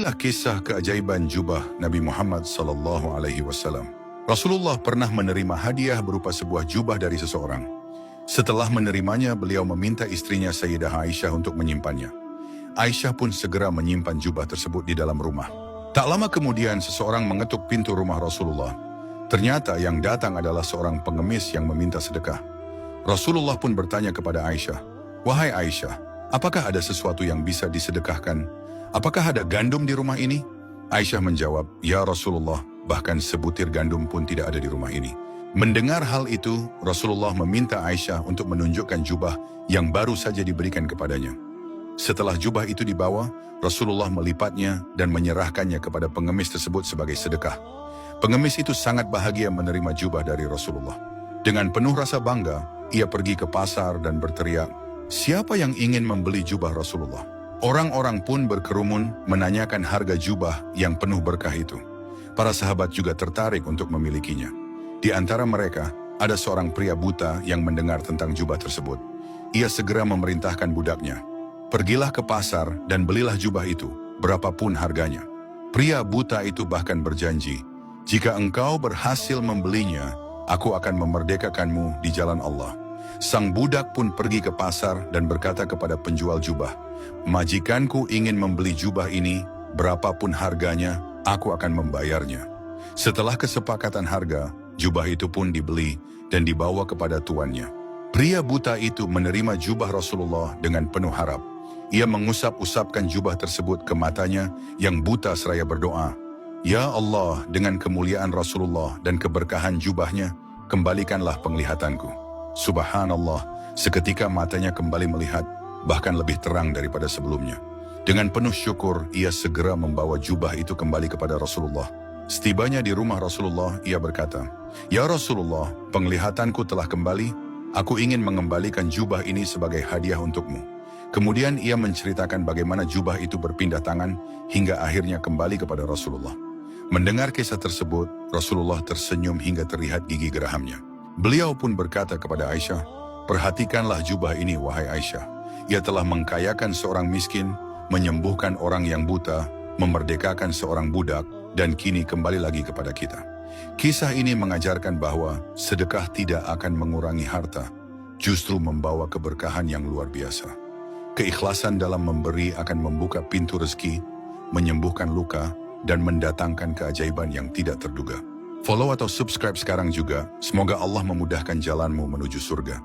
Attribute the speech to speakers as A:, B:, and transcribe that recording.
A: Inilah kisah keajaiban jubah Nabi Muhammad SAW. Rasulullah pernah menerima hadiah berupa sebuah jubah dari seseorang. Setelah menerimanya, beliau meminta istrinya Sayyidah Aisyah untuk menyimpannya. Aisyah pun segera menyimpan jubah tersebut di dalam rumah. Tak lama kemudian, seseorang mengetuk pintu rumah Rasulullah. Ternyata yang datang adalah seorang pengemis yang meminta sedekah. Rasulullah pun bertanya kepada Aisyah, "Wahai Aisyah, apakah ada sesuatu yang bisa disedekahkan? Apakah ada gandum di rumah ini?" Aisyah menjawab, "Ya Rasulullah, bahkan sebutir gandum pun tidak ada di rumah ini." Mendengar hal itu, Rasulullah meminta Aisyah untuk menunjukkan jubah yang baru saja diberikan kepadanya. Setelah jubah itu dibawa, Rasulullah melipatnya dan menyerahkannya kepada pengemis tersebut sebagai sedekah. Pengemis itu sangat bahagia menerima jubah dari Rasulullah. Dengan penuh rasa bangga, ia pergi ke pasar dan berteriak, "Siapa yang ingin membeli jubah Rasulullah?" Orang-orang pun berkerumun menanyakan harga jubah yang penuh berkah itu. Para sahabat juga tertarik untuk memilikinya. Di antara mereka, ada seorang pria buta yang mendengar tentang jubah tersebut. Ia segera memerintahkan budaknya, "Pergilah ke pasar dan belilah jubah itu, berapapun harganya." Pria buta itu bahkan berjanji, "Jika engkau berhasil membelinya, aku akan memerdekakanmu di jalan Allah." Sang budak pun pergi ke pasar dan berkata kepada penjual jubah, "Majikanku ingin membeli jubah ini, berapapun harganya, aku akan membayarnya." Setelah kesepakatan harga, jubah itu pun dibeli dan dibawa kepada tuannya. Pria buta itu menerima jubah Rasulullah dengan penuh harap. Ia mengusap-usapkan jubah tersebut ke matanya yang buta seraya berdoa, "Ya Allah, dengan kemuliaan Rasulullah dan keberkahan jubahnya, kembalikanlah penglihatanku." Subhanallah, seketika matanya kembali melihat, bahkan lebih terang daripada sebelumnya. Dengan penuh syukur, ia segera membawa jubah itu kembali kepada Rasulullah. Setibanya di rumah Rasulullah, ia berkata, "Ya Rasulullah, penglihatanku telah kembali. Aku ingin mengembalikan jubah ini sebagai hadiah untukmu." Kemudian ia menceritakan bagaimana jubah itu berpindah tangan hingga akhirnya kembali kepada Rasulullah. Mendengar kisah tersebut, Rasulullah tersenyum hingga terlihat gigi gerahamnya. Beliau pun berkata kepada Aisyah, "Perhatikanlah jubah ini, wahai Aisyah. Ia telah mengkayakan seorang miskin, menyembuhkan orang yang buta, memerdekakan seorang budak, dan kini kembali lagi kepada kita." Kisah ini mengajarkan bahwa sedekah tidak akan mengurangi harta, justru membawa keberkahan yang luar biasa. Keikhlasan dalam memberi akan membuka pintu rezeki, menyembuhkan luka, dan mendatangkan keajaiban yang tidak terduga. Follow atau subscribe sekarang juga, semoga Allah memudahkan jalanmu menuju surga.